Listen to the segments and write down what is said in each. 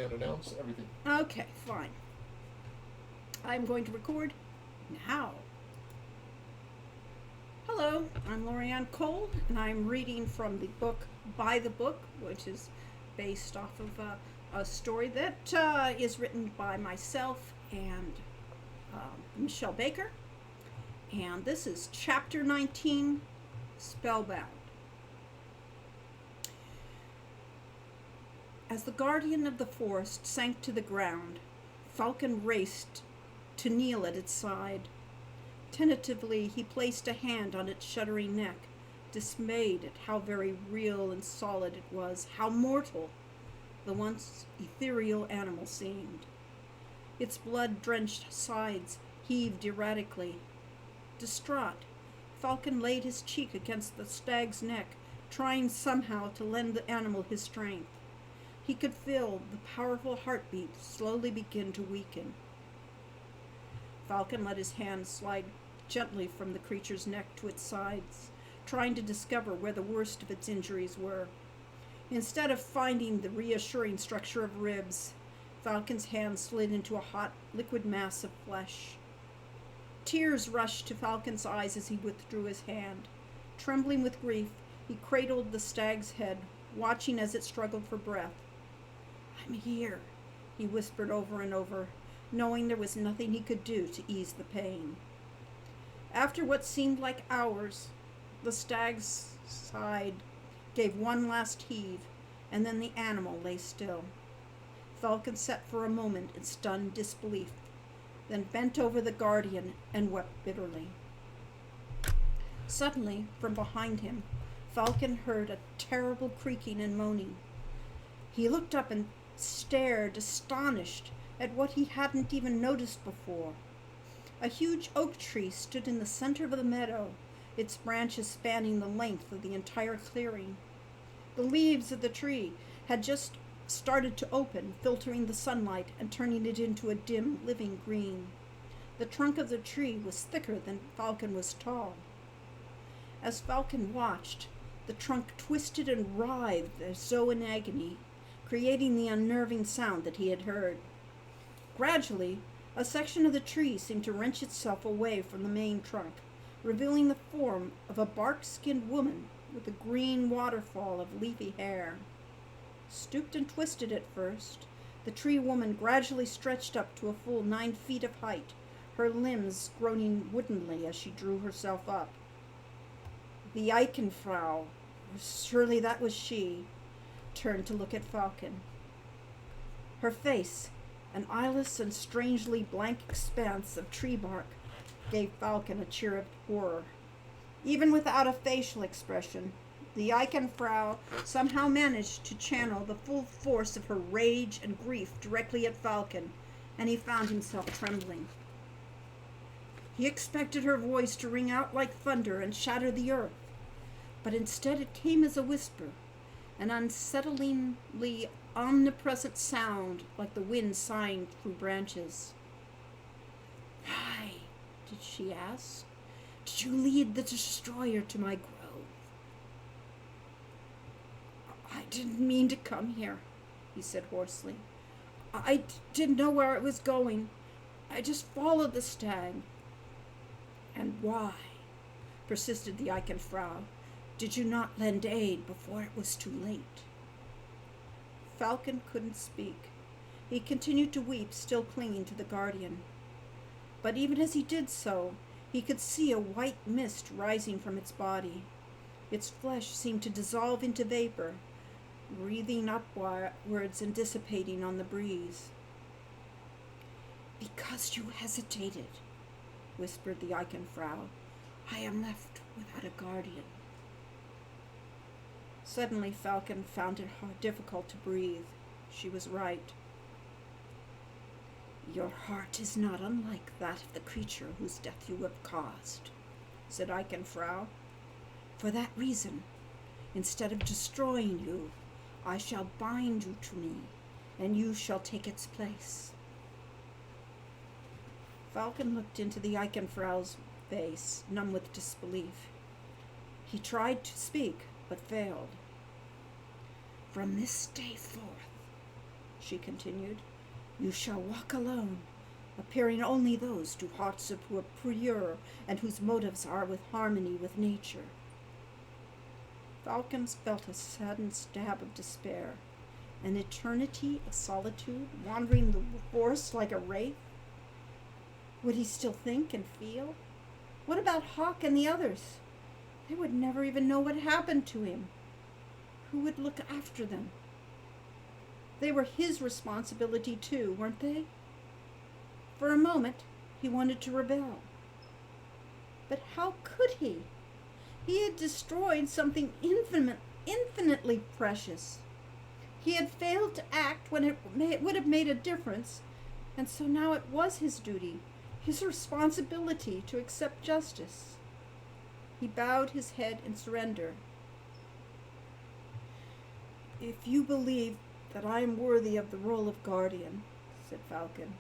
and announce everything. Okay, fine. I'm going to record now. Hello, I'm Lorianne Cole, and I'm reading from the book By the Book, which is based off of a story that is written by myself and Mishell Baker. And this is Chapter 19, Spellbound. As the guardian of the forest sank to the ground, Falcon raced to kneel at its side. Tentatively, he placed a hand on its shuddering neck, dismayed at how very real and solid it was, how mortal the once ethereal animal seemed. Its blood-drenched sides heaved erratically. Distraught, Falcon laid his cheek against the stag's neck, trying somehow to lend the animal his strength. He could feel the powerful heartbeat slowly begin to weaken. Falcon let his hand slide gently from the creature's neck to its sides, trying to discover where the worst of its injuries were. Instead of finding the reassuring structure of ribs, Falcon's hand slid into a hot, liquid mass of flesh. Tears rushed to Falcon's eyes as he withdrew his hand. Trembling with grief, he cradled the stag's head, watching as it struggled for breath. "I'm here," he whispered over and over, knowing there was nothing he could do to ease the pain. After what seemed like hours, the stag's side gave one last heave, and then the animal lay still. Falcon sat for a moment in stunned disbelief, then bent over the guardian and wept bitterly. Suddenly, from behind him, Falcon heard a terrible creaking and moaning. He looked up and stared, astonished, at what he hadn't even noticed before. A huge oak tree stood in the center of the meadow, its branches spanning the length of the entire clearing. The leaves of the tree had just started to open, filtering the sunlight and turning it into a dim, living green. The trunk of the tree was thicker than Falcon was tall. As Falcon watched, the trunk twisted and writhed as though in agony, creating the unnerving sound that he had heard. Gradually, a section of the tree seemed to wrench itself away from the main trunk, revealing the form of a bark-skinned woman with a green waterfall of leafy hair. Stooped and twisted at first, the tree woman gradually stretched up to a full 9 feet of height, her limbs groaning woodenly as she drew herself up. The Eichenfrau, surely that was she, turned to look at Falcon. Her face, an eyeless and strangely blank expanse of tree bark, gave Falcon a chill of horror. Even without a facial expression, the Eichenfrau somehow managed to channel the full force of her rage and grief directly at Falcon, and he found himself trembling. He expected her voice to ring out like thunder and shatter the earth, but instead it came as a whisper, an unsettlingly omnipresent sound like the wind sighing through branches. "Why," did she ask, "did you lead the destroyer to my grove?" "I didn't mean to come here," he said hoarsely. I didn't know where it was going. I just followed the stag." "And why," persisted the Eichenfrau, "did you not lend aid before it was too late?" Falcon couldn't speak. He continued to weep, still clinging to the guardian. But even as he did so, he could see a white mist rising from its body. Its flesh seemed to dissolve into vapor, breathing upwards and dissipating on the breeze. "Because you hesitated," whispered the Eichenfrau, "I am left without a guardian." Suddenly Falcon found it difficult to breathe. She was right. "Your heart is not unlike that of the creature whose death you have caused," said Eichenfrau. "For that reason, instead of destroying you, I shall bind you to me, and you shall take its place." Falcon looked into the Eichenfrau's face, numb with disbelief. He tried to speak, but failed. "From this day forth," she continued. You shall walk alone, appearing only those to hearts who are pure and whose motives are with harmony with nature. Falcon felt a sudden stab of despair. An eternity of solitude, wandering the forest like a wraith? Would he still think and feel? What about Hawk and the others? They would never even know what happened to him. Who would look after them? They were his responsibility too, weren't they? For a moment, he wanted to rebel. But how could he? He had destroyed something infinitely precious. He had failed to act when it would have made a difference, and so now it was his duty, his responsibility to accept justice. He bowed his head in surrender. If you believe that I am worthy of the role of guardian, said Falcon,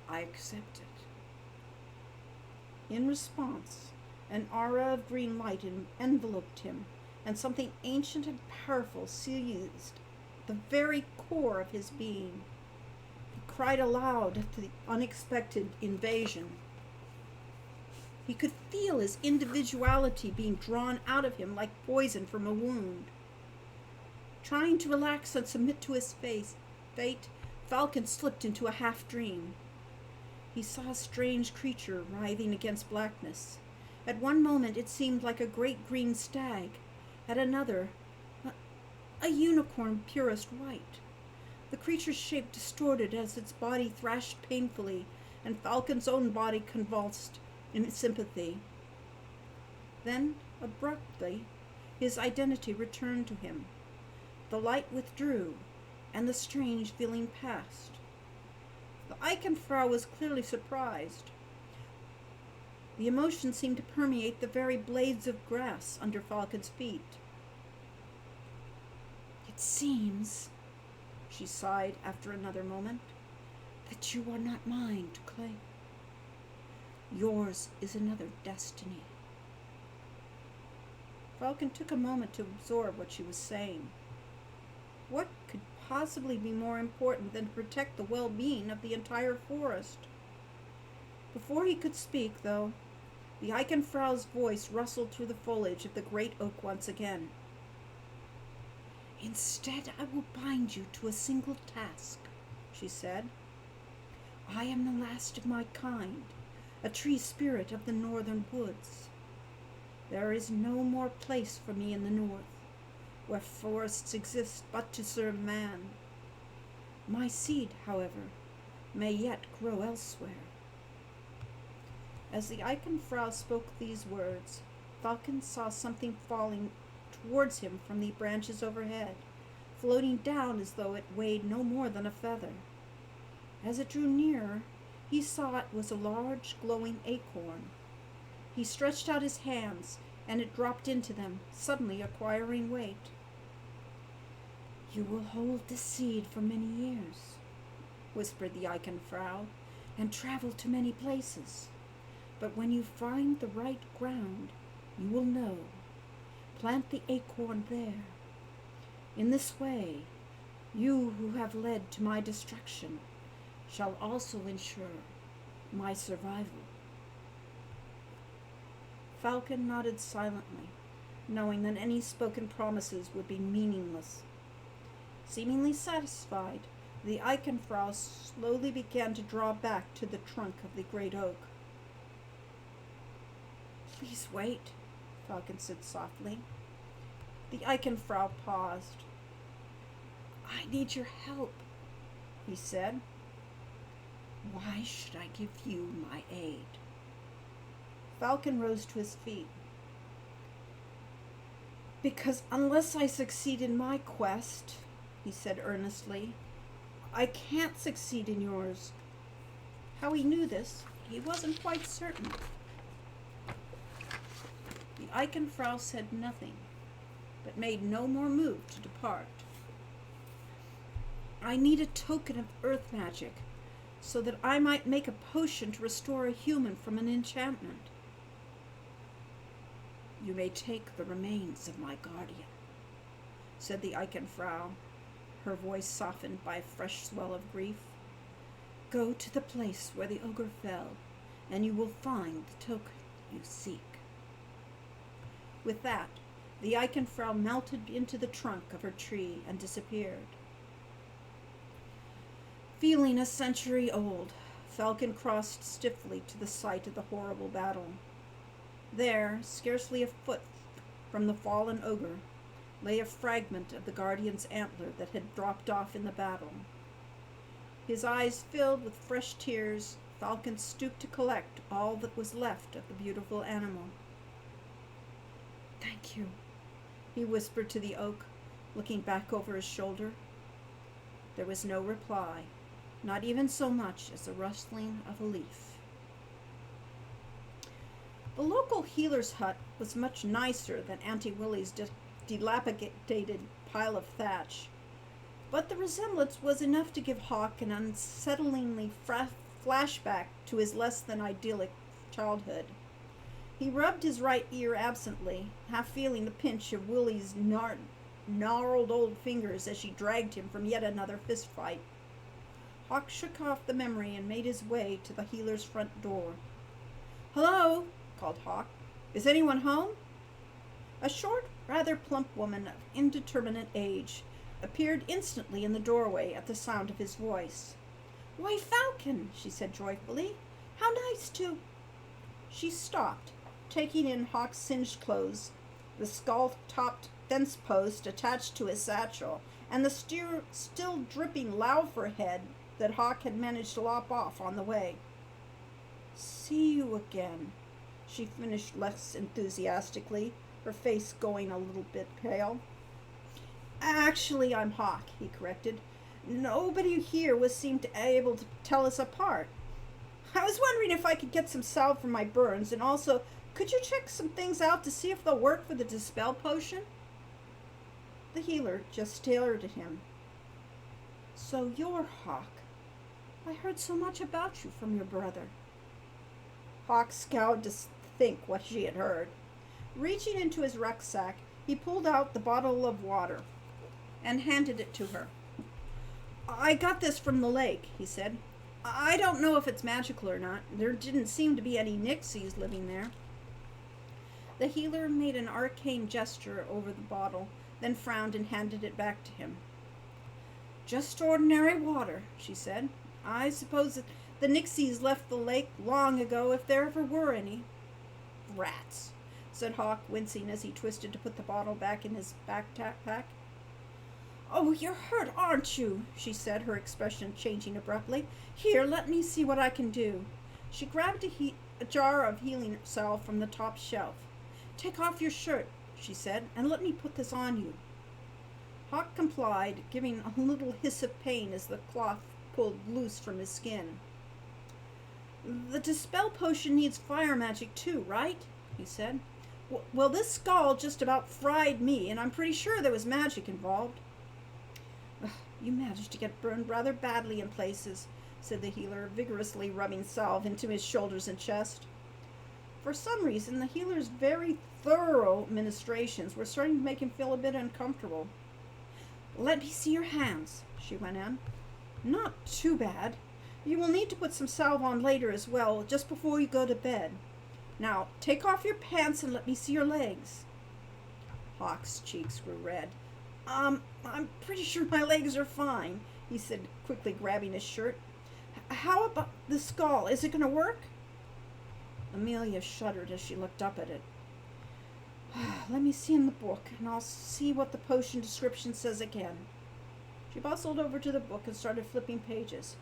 I accept it. In response, an aura of green light enveloped him, and something ancient and powerful seized the very core of his being. He cried aloud at the unexpected invasion. He could feel his individuality being drawn out of him like poison from a wound. Trying to relax and submit to his fate, Falcon slipped into a half-dream. He saw a strange creature writhing against blackness. At one moment it seemed like a great green stag. At another, a unicorn purest white. The creature's shape distorted as its body thrashed painfully, and Falcon's own body convulsed in sympathy. Then, abruptly, his identity returned to him. The light withdrew, and the strange feeling passed. The Eichenfrau was clearly surprised. The emotion seemed to permeate the very blades of grass under Falcon's feet. It seems, she sighed after another moment, that you are not mine to claim. Yours is another destiny. Falcon took a moment to absorb what she was saying. What could possibly be more important than to protect the well-being of the entire forest? Before he could speak, though, the Eichenfrau's voice rustled through the foliage of the great oak once again. Instead, I will bind you to a single task, she said. I am the last of my kind, a tree spirit of the northern woods. There is no more place for me in the north, where forests exist but to serve man. My seed, however, may yet grow elsewhere. As the Eichenfrau spoke these words, Falcon saw something falling towards him from the branches overhead, floating down as though it weighed no more than a feather. As it drew nearer, he saw it was a large, glowing acorn. He stretched out his hands, and it dropped into them, suddenly acquiring weight. You will hold the seed for many years, whispered the Eichenfrau, and travel to many places. But when you find the right ground, you will know. Plant the acorn there. In this way, you who have led to my destruction shall also ensure my survival. Falcon nodded silently, knowing that any spoken promises would be meaningless. Seemingly satisfied, the Eichenfrau slowly began to draw back to the trunk of the great oak. Please wait, Falcon said softly. The Eichenfrau paused. I need your help, he said. Why should I give you my aid? Falcon rose to his feet. Because unless I succeed in my quest, he said earnestly, I can't succeed in yours. How he knew this, he wasn't quite certain. The Eichenfrau said nothing, but made no more move to depart. I need a token of earth magic, so that I might make a potion to restore a human from an enchantment. You may take the remains of my guardian, said the Eichenfrau, her voice softened by a fresh swell of grief. Go to the place where the ogre fell, and you will find the token you seek. With that, the Eichenfrau melted into the trunk of her tree and disappeared. Feeling a century old, Falcon crossed stiffly to the site of the horrible battle. There, scarcely a foot from the fallen ogre, lay a fragment of the guardian's antler that had dropped off in the battle. His eyes filled with fresh tears, Falcon stooped to collect all that was left of the beautiful animal. Thank you, he whispered to the oak, looking back over his shoulder. There was no reply, not even so much as the rustling of a leaf. The local healer's hut was much nicer than Auntie Willie's dilapidated pile of thatch, but the resemblance was enough to give Hawk an unsettlingly flashback to his less than idyllic childhood. He rubbed his right ear absently, half feeling the pinch of Willie's gnarled old fingers as she dragged him from yet another fistfight. Hawk shook off the memory and made his way to the healer's front door. Hello, called Hawk. Is anyone home? A short, rather plump woman of indeterminate age appeared instantly in the doorway at the sound of his voice. Why, Falcon, she said joyfully. How nice to... She stopped, taking in Hawk's singed clothes, the skull-topped fence post attached to his satchel, and the still dripping Laufer head that Hawk had managed to lop off on the way. See you again, she finished less enthusiastically, her face going a little bit pale. Actually, I'm Hawk, he corrected. Nobody here seemed able to tell us apart. I was wondering if I could get some salve for my burns, and also, could you check some things out to see if they'll work for the dispel potion? The healer just stared at him. So you're Hawk. I heard so much about you from your brother. Hawk scowled to think what she had heard. Reaching into his rucksack, he pulled out the bottle of water and handed it to her. I got this from the lake, he said. I don't know if it's magical or not. There didn't seem to be any Nixies living there. The healer made an arcane gesture over the bottle, then frowned and handed it back to him. Just ordinary water, she said. I suppose that the Nixies left the lake long ago, if there ever were any. Rats, said Hawk, wincing as he twisted to put the bottle back in his backpack. Oh, you're hurt, aren't you? She said, her expression changing abruptly. Here, let me see what I can do. She grabbed a jar of healing salve from the top shelf. Take off your shirt, she said, and let me put this on you. Hawk complied, giving a little hiss of pain as the cloth pulled loose from his skin. The dispel potion needs fire magic too, right? He said. Well, this skull just about fried me, and I'm pretty sure there was magic involved. You managed to get burned rather badly in places, said the healer, vigorously rubbing salve into his shoulders and chest. For some reason, the healer's very thorough ministrations were starting to make him feel a bit uncomfortable. Let me see your hands, she went on. Not too bad. You will need to put some salve on later as well, just before you go to bed. Now, take off your pants and let me see your legs. Hawk's cheeks grew red. I'm pretty sure my legs are fine, he said, quickly grabbing his shirt. How about the skull? Is it going to work? Amelia shuddered as she looked up at it. Let me see in the book, and I'll see what the potion description says again. She bustled over to the book and started flipping pages.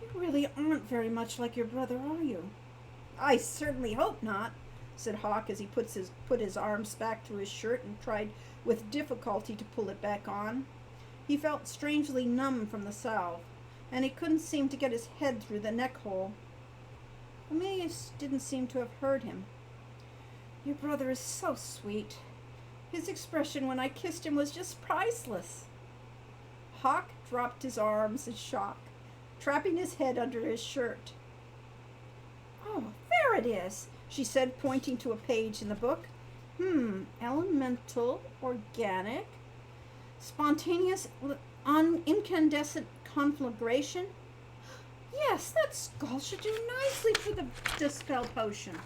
You really aren't very much like your brother, are you? I certainly hope not, said Hawk as he put his arms back through his shirt and tried with difficulty to pull it back on. He felt strangely numb from the salve, and he couldn't seem to get his head through the neck hole. Amelia didn't seem to have heard him. Your brother is so sweet. His expression when I kissed him was just priceless. Hawk dropped his arms in shock, trapping his head under his shirt. Oh, there it is, she said, pointing to a page in the book. Elemental, organic, spontaneous On incandescent conflagration? Yes, that skull should do nicely for the dispel potion.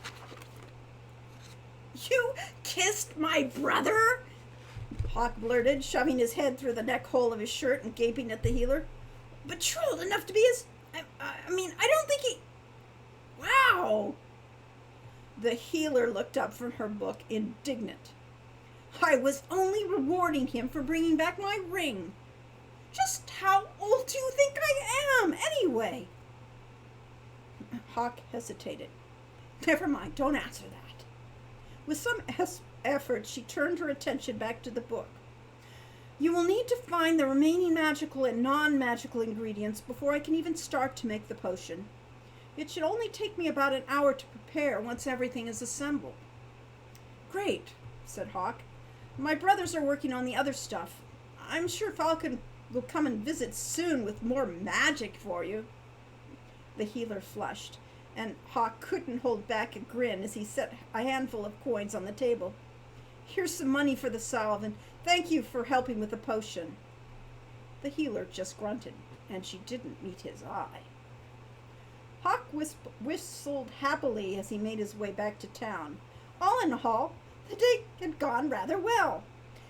You kissed my brother? Hawk blurted, shoving his head through the neck hole of his shirt and gaping at the healer. But you're old enough to be his... I don't think he... Wow! The healer looked up from her book, indignant. I was only rewarding him for bringing back my ring. Just how old do you think I am, anyway? Hawk hesitated. Never mind, don't answer that. With some effort, she turned her attention back to the book. You will need to find the remaining magical and non-magical ingredients before I can even start to make the potion. It should only take me about an hour to prepare once everything is assembled. Great, said Hawk. My brothers are working on the other stuff. I'm sure Falcon will come and visit soon with more magic for you. The healer flushed, and Hawk couldn't hold back a grin as he set a handful of coins on the table. Here's some money for the salve, and thank you for helping with the potion. The healer just grunted, and she didn't meet his eye. Hawk whistled happily as he made his way back to town. All in all, the day had gone rather well.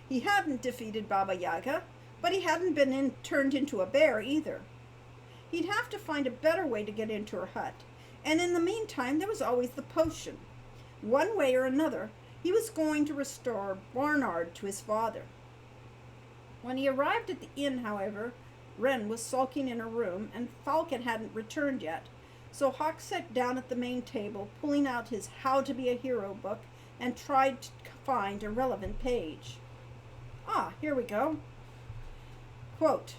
He hadn't defeated Baba Yaga, but he hadn't been turned into a bear either. He'd have to find a better way to get into her hut, and in the meantime there was always the potion. One way or another, he was going to restore Barnard to his father. When he arrived at the inn, however, Wren was sulking in her room, and Falcon hadn't returned yet, so Hawk sat down at the main table, pulling out his How to Be a Hero book, and tried to find a relevant page. Here we go. Quote,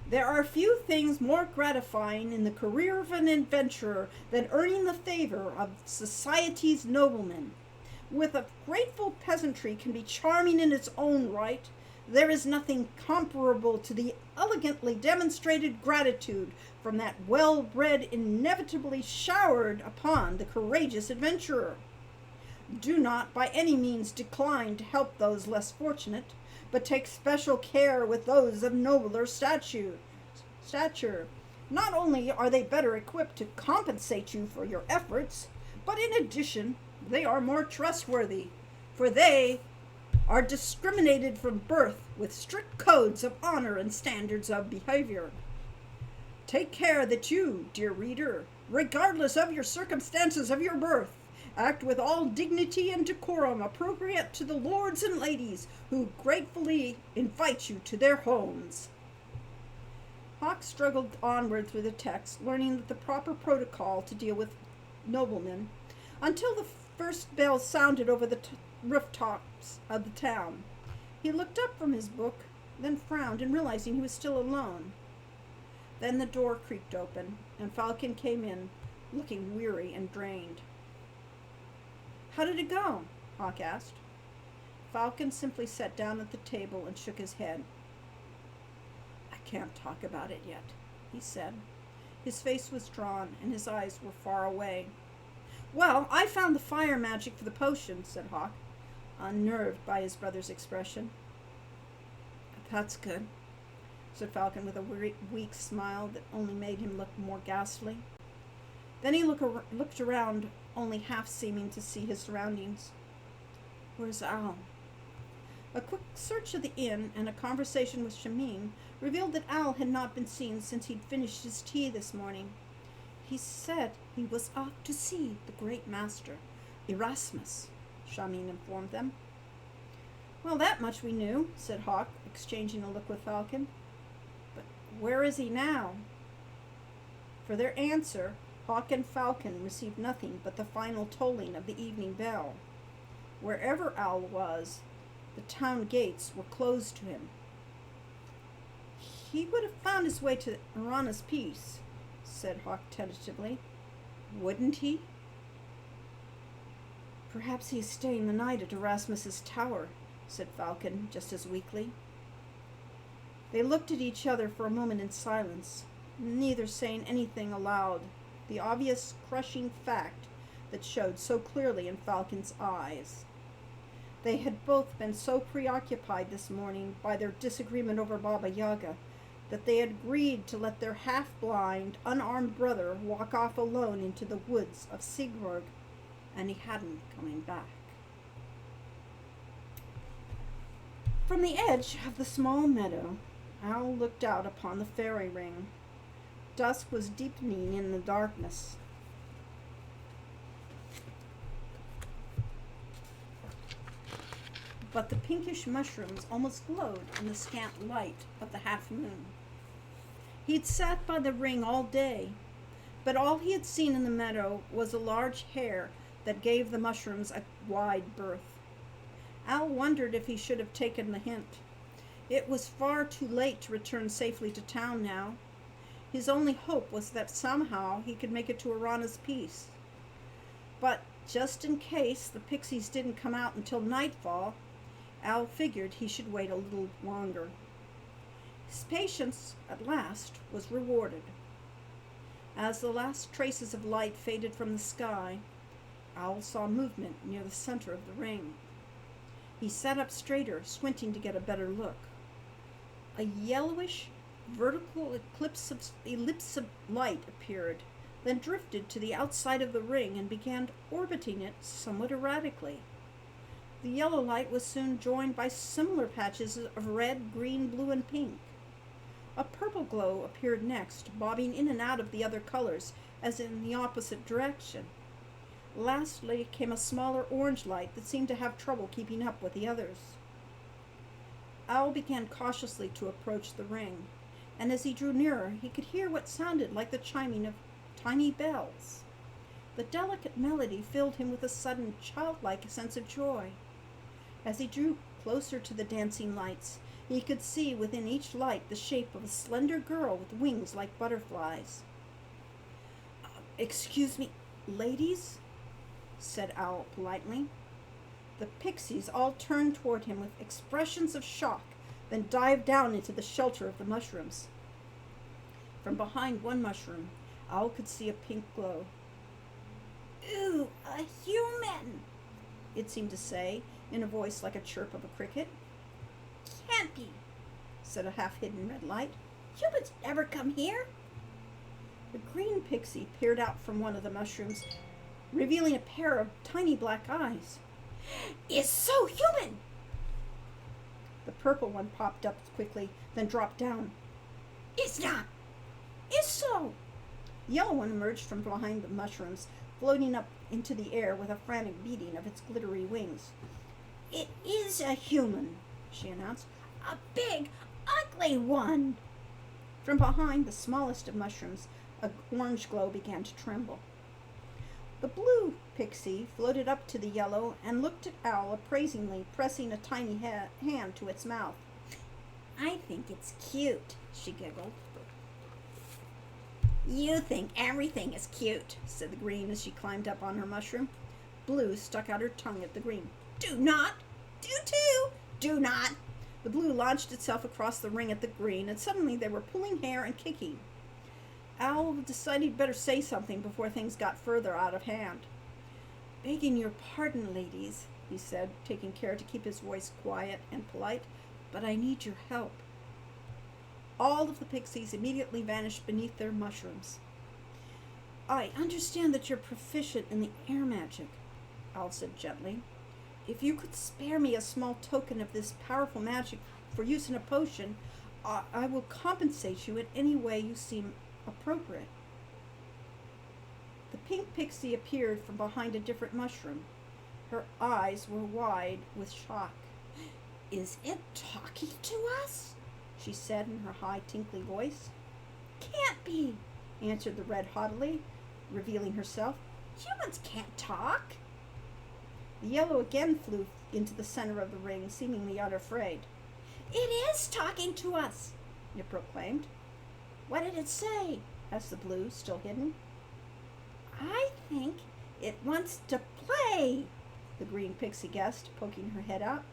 there are few things more gratifying in the career of an adventurer than earning the favor of society's noblemen. With a grateful peasantry can be charming in its own right, there is nothing comparable to the elegantly demonstrated gratitude from that well-bred inevitably showered upon the courageous adventurer. Do not by any means decline to help those less fortunate, but take special care with those of nobler stature. Not only are they better equipped to compensate you for your efforts, but in addition, they are more trustworthy, for they are discriminated from birth with strict codes of honor and standards of behavior. Take care that you, dear reader, regardless of your circumstances of your birth, act with all dignity and decorum appropriate to the lords and ladies who gratefully invite you to their homes. Hawk struggled onward through the text, learning the proper protocol to deal with noblemen, until the first bell sounded over the rooftops of the town. He looked up from his book, then frowned, and realizing he was still alone. Then the door creaked open, and Falcon came in, looking weary and drained. How did it go? Hawk asked. Falcon simply sat down at the table and shook his head. I can't talk about it yet, he said. His face was drawn, and his eyes were far away. Well, I found the fire magic for the potion, said Hawk, unnerved by his brother's expression. That's good, said Falcon with a weak smile that only made him look more ghastly. Then he looked around, only half seeming to see his surroundings. Where's Al? A quick search of the inn and a conversation with Shamin revealed that Al had not been seen since he'd finished his tea this morning. He said he was off to see the great master, Erasmus, Shamin informed them. Well, that much we knew, said Hawk, exchanging a look with Falcon. But where is he now? For their answer, Hawk and Falcon received nothing but the final tolling of the evening bell. Wherever Al was, the town gates were closed to him. He would have found his way to Arana's Peace, said Hawk tentatively. Wouldn't he? Perhaps he is staying the night at Erasmus's tower, said Falcon just as weakly. They looked at each other for a moment in silence, neither saying anything aloud, the obvious crushing fact that showed so clearly in Falcon's eyes. They had both been so preoccupied this morning by their disagreement over Baba Yaga that they had agreed to let their half-blind, unarmed brother walk off alone into the woods of Siegburg, and he hadn't coming back. From the edge of the small meadow, Al looked out upon the fairy ring. Dusk was deepening in the darkness. But the pinkish mushrooms almost glowed in the scant light of the half-moon. He'd sat by the ring all day, but all he had seen in the meadow was a large hare that gave the mushrooms a wide berth. Al wondered if he should have taken the hint. It was far too late to return safely to town now. His only hope was that somehow he could make it to Arana's peace. But just in case the pixies didn't come out until nightfall, Al figured he should wait a little longer. His patience, at last, was rewarded. As the last traces of light faded from the sky, Al saw movement near the center of the ring. He sat up straighter, squinting to get a better look. A yellowish, vertical ellipse of light appeared, then drifted to the outside of the ring and began orbiting it somewhat erratically. The yellow light was soon joined by similar patches of red, green, blue, and pink. A purple glow appeared next, bobbing in and out of the other colors, as in the opposite direction. Lastly came a smaller orange light that seemed to have trouble keeping up with the others. Al began cautiously to approach the ring, and as he drew nearer, he could hear what sounded like the chiming of tiny bells. The delicate melody filled him with a sudden childlike sense of joy. As he drew closer to the dancing lights, he could see within each light the shape of a slender girl with wings like butterflies. "Excuse me, ladies?" said Owl politely. The pixies all turned toward him with expressions of shock, then dived down into the shelter of the mushrooms. From behind one mushroom, Owl could see a pink glow. "Ooh, a human!" it seemed to say, in a voice like a chirp of a cricket. "Can't be," said a half-hidden red light. "Humans never come here." The green pixie peered out from one of the mushrooms, revealing a pair of tiny black eyes. "It's so human!" The purple one popped up quickly, then dropped down. "It's not! It's so!" The yellow one emerged from behind the mushrooms, floating up into the air with a frantic beating of its glittery wings. "It is a human," she announced. "A big, ugly one." From behind the smallest of mushrooms, an orange glow began to tremble. The blue pixie floated up to the yellow and looked at Owl appraisingly, pressing a tiny hand to its mouth. "I think it's cute," she giggled. "You think everything is cute," said the green as she climbed up on her mushroom. Blue stuck out her tongue at the green. "Do not! Do too! Do not!" The blue launched itself across the ring at the green, and suddenly they were pulling hair and kicking. Owl decided he'd better say something before things got further out of hand. "Begging your pardon, ladies," he said, taking care to keep his voice quiet and polite, "but I need your help." All of the pixies immediately vanished beneath their mushrooms. "I understand that you're proficient in the air magic," Owl said gently. "If you could spare me a small token of this powerful magic for use in a potion, I will compensate you in any way you seem appropriate." The pink pixie appeared from behind a different mushroom. Her eyes were wide with shock. "Is it talking to us?" she said in her high, tinkly voice. "Can't be," answered the red haughtily, revealing herself. "Humans can't talk." The yellow again flew into the center of the ring, seemingly unafraid. "It is talking to us," it proclaimed. "What did it say?" asked the blue, still hidden. "I think it wants to play," the green pixie guessed, poking her head out.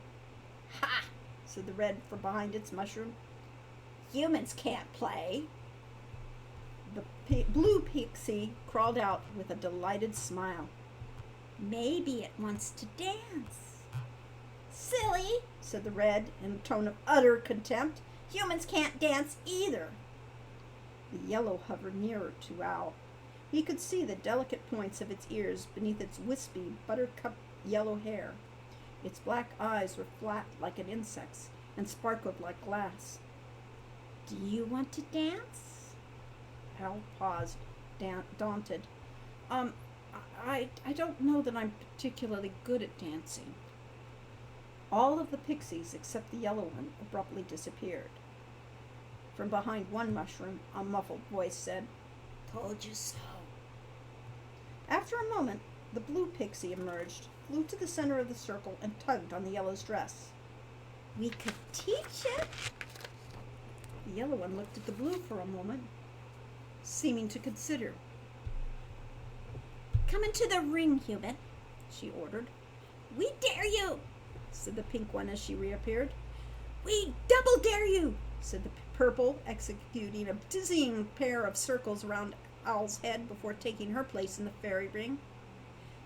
"Ha!" said the red from behind its mushroom. "Humans can't play." The blue pixie crawled out with a delighted smile. "Maybe it wants to dance." "Silly," said the red in a tone of utter contempt. Humans can't dance either. The yellow hovered nearer to Al. He could see the delicate points of its ears beneath its wispy, buttercup yellow hair. Its black eyes were flat like an insect's and sparkled like glass. Do you want to dance? Al paused, daunted. I don't know that I'm particularly good at dancing. All of the pixies, except the yellow one, abruptly disappeared. From behind one mushroom, a muffled voice said, "Told you so." After a moment, the blue pixie emerged, flew to the center of the circle, and tugged on the yellow's dress. "We could teach it." The yellow one looked at the blue for a moment, seeming to consider. "Come into the ring, human," she ordered. "We dare you," said the pink one as she reappeared. "We double dare you," said the purple, executing a dizzying pair of circles around Al's head before taking her place in the fairy ring.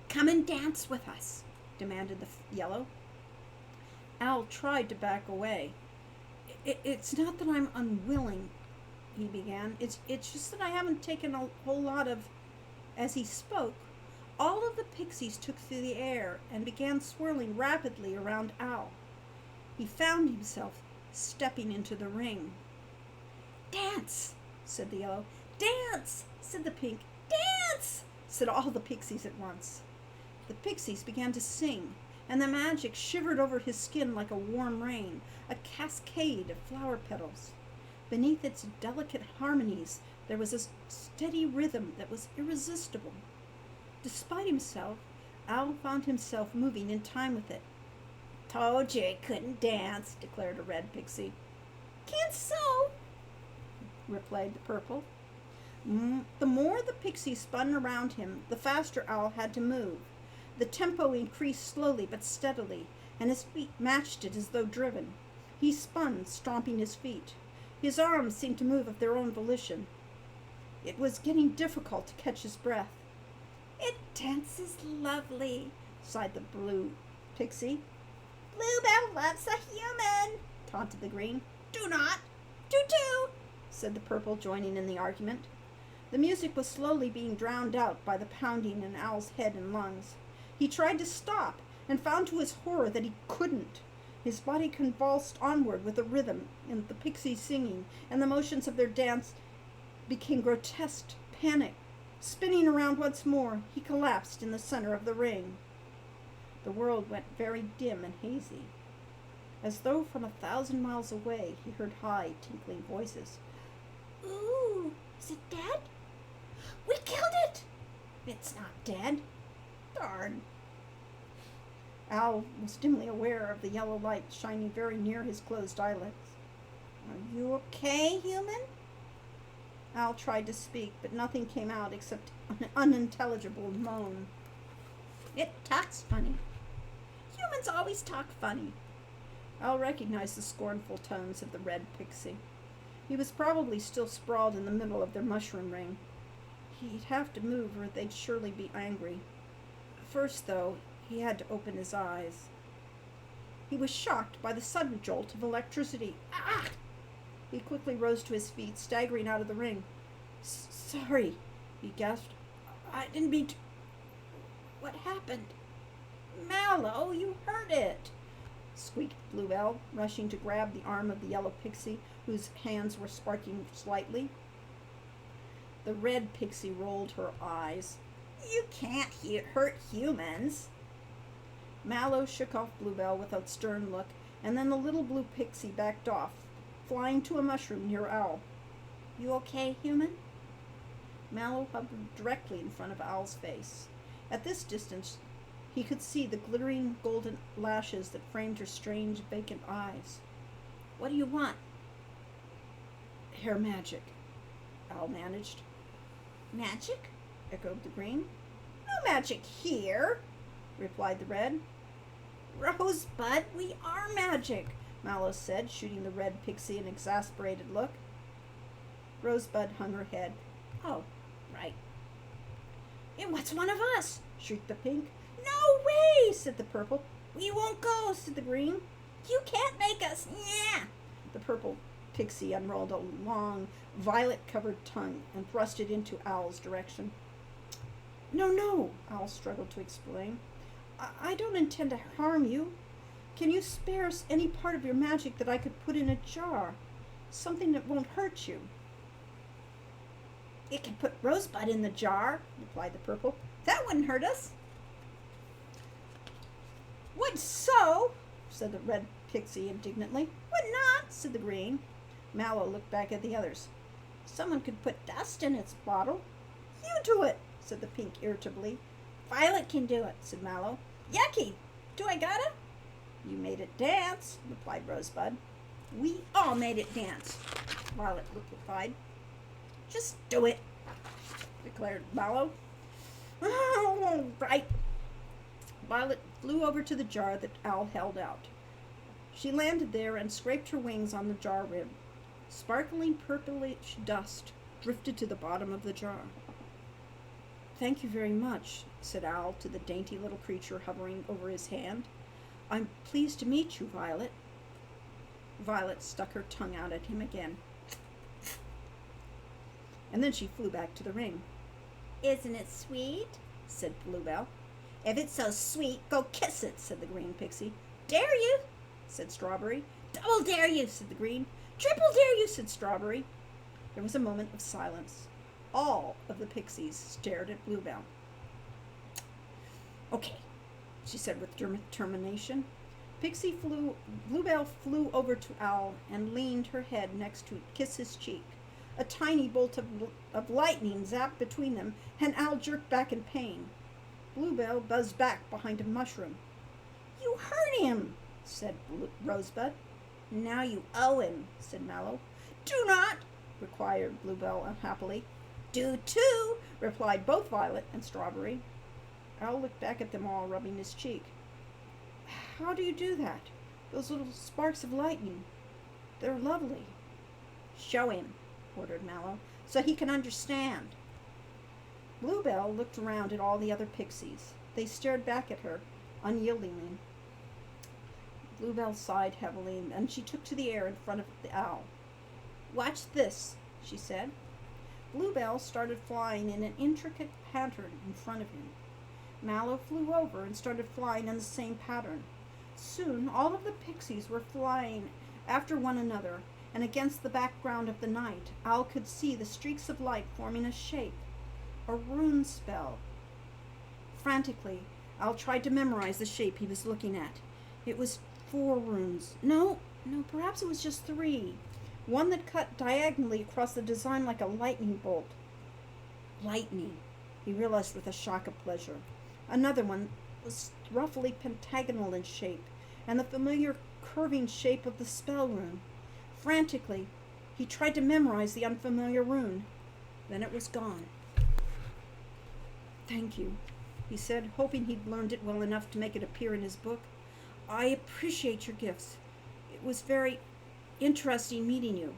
"Come and dance with us," demanded the yellow. Al tried to back away. It's not that I'm unwilling," he began. It's just that I haven't taken a whole lot of..." As he spoke, all of the pixies took through the air and began swirling rapidly around Al. He found himself stepping into the ring. "Dance," said the yellow. "Dance," said the pink. "Dance," said all the pixies at once. The pixies began to sing, and the magic shivered over his skin like a warm rain, a cascade of flower petals. Beneath its delicate harmonies, there was a steady rhythm that was irresistible. Despite himself, Al found himself moving in time with it. "Told you it couldn't dance," declared a red pixie. "Can't so," replied the purple. The more the pixie spun around him, the faster Al had to move. The tempo increased slowly but steadily, and his feet matched it as though driven. He spun, stomping his feet. His arms seemed to move of their own volition. It was getting difficult to catch his breath. "It dances lovely," sighed the blue pixie. "Bluebell loves a human," taunted the green. "Do not." "Do," said the purple, joining in the argument. The music was slowly being drowned out by the pounding in Al's head and lungs. He tried to stop, and found to his horror that he couldn't. His body convulsed onward with the rhythm and the pixies singing, and the motions of their dance became grotesque panic. Spinning around once more, he collapsed in the center of the ring. The world went very dim and hazy. As though from 1,000 miles away, he heard high, tinkling voices. "Ooh, is it dead? We killed it!" "It's not dead." "Darn." Al was dimly aware of the yellow light shining very near his closed eyelids. "Are you okay, human?" Al tried to speak, but nothing came out except an unintelligible moan. "It talks funny. Humans always talk funny." Al recognized the scornful tones of the red pixie. He was probably still sprawled in the middle of their mushroom ring. He'd have to move or they'd surely be angry. First, though, he had to open his eyes. He was shocked by the sudden jolt of electricity. "Ah!" He quickly rose to his feet, staggering out of the ring. "Sorry," he gasped. "I didn't mean to... What happened?" "Mallow, you hurt it," squeaked Bluebell, rushing to grab the arm of the yellow pixie, whose hands were sparking slightly. The red pixie rolled her eyes. "You can't hurt humans." Mallow shook off Bluebell with a stern look, and then the little blue pixie backed off, flying to a mushroom near Al. "You okay, human?" Mallow hovered directly in front of Al's face. At this distance, he could see the glittering golden lashes that framed her strange, vacant eyes. "What do you want?" "Hair magic," Al managed. "Magic?" echoed the green. "No magic here," replied the red. "Rosebud, we are magic," Mallow said, shooting the red pixie an exasperated look. Rosebud hung her head. "Oh, right." "And what's one of us?" shrieked the pink. "No way," said the purple. "We won't go," said the green. "You can't make us." "Yeah." The purple pixie unrolled a long, violet-covered tongue and thrust it into Owl's direction. No, no, Owl struggled to explain. I don't intend to harm you. Can you spare us any part of your magic that I could put in a jar? Something that won't hurt you. You can put Rosebud in the jar, replied the purple. That wouldn't hurt us. Would so, said the red pixie indignantly. Would not, said the green. Mallow looked back at the others. Someone could put dust in its bottle. You do it, said the pink irritably. Violet can do it, said Mallow. Yucky! Do I gotta? You made it dance, replied Rosebud. We all made it dance, Violet replied. Just do it, declared Mallow. Oh, right. Violet flew over to the jar that Owl held out. She landed there and scraped her wings on the jar rim. Sparkling purplish dust drifted to the bottom of the jar. Thank you very much, said Owl to the dainty little creature hovering over his hand. I'm pleased to meet you, Violet. Violet stuck her tongue out at him again. And then she flew back to the ring. Isn't it sweet? Said Bluebell. If it's so sweet, go kiss it, said the green pixie. Dare you? Said Strawberry. Double dare you, said the green. Triple dare you, said Strawberry. There was a moment of silence. All of the pixies stared at Bluebell. Okay, she said with determination. Bluebell flew over to Owl and leaned her head next to kiss his cheek. A tiny bolt of lightning zapped between them, and Owl jerked back in pain. Bluebell buzzed back behind a mushroom. You hurt him, said Rosebud. Now you owe him, said Mallow. Do not, required Bluebell unhappily. Do too, replied both Violet and Strawberry. Owl looked back at them all, rubbing his cheek. How do you do that? Those little sparks of lightning. They're lovely. Show him, ordered Mallow, so he can understand. Bluebell looked around at all the other pixies. They stared back at her, unyieldingly. Bluebell sighed heavily, and she took to the air in front of the Owl. Watch this, she said. Bluebell started flying in an intricate pattern in front of him. Mallow flew over and started flying in the same pattern. Soon all of the pixies were flying after one another, and against the background of the night, Owl could see the streaks of light forming a shape, a rune spell. Frantically, Owl tried to memorize the shape he was looking at. It was 4 runes. No, perhaps it was just 3. One that cut diagonally across the design like a lightning bolt. Lightning, he realized with a shock of pleasure. Another one was roughly pentagonal in shape, and the familiar curving shape of the spell rune. Frantically, he tried to memorize the unfamiliar rune. Then it was gone. Thank you, he said, hoping he'd learned it well enough to make it appear in his book. I appreciate your gifts. It was very interesting meeting you.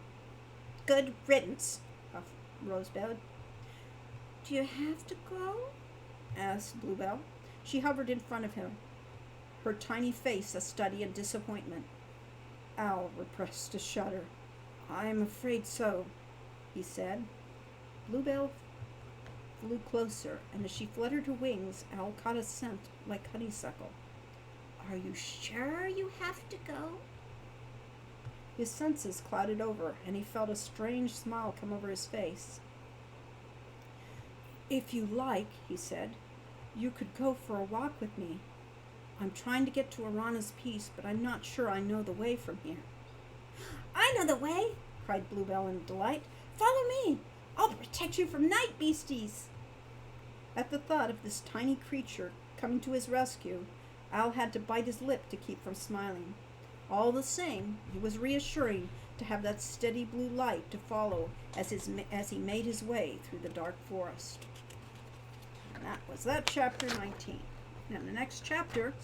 Good riddance, puffed Rosebud. Do you have to go? Asked Bluebell. She hovered in front of him, her tiny face a study in disappointment. Owl repressed a shudder. I'm afraid so, he said. Bluebell flew closer, and as she fluttered her wings, Owl caught a scent like honeysuckle. Are you sure you have to go? His senses clouded over, and he felt a strange smile come over his face. If you like, he said, you could go for a walk with me. I'm trying to get to Arana's Peace, but I'm not sure I know the way from here. I know the way, cried Bluebell in delight. Follow me. I'll protect you from night beasties. At the thought of this tiny creature coming to his rescue, Owl had to bite his lip to keep from smiling. All the same, it was reassuring to have that steady blue light to follow as he made his way through the dark forest. And that was that chapter 19. Now the next chapter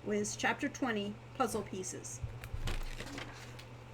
was chapter 20, Puzzle Pieces.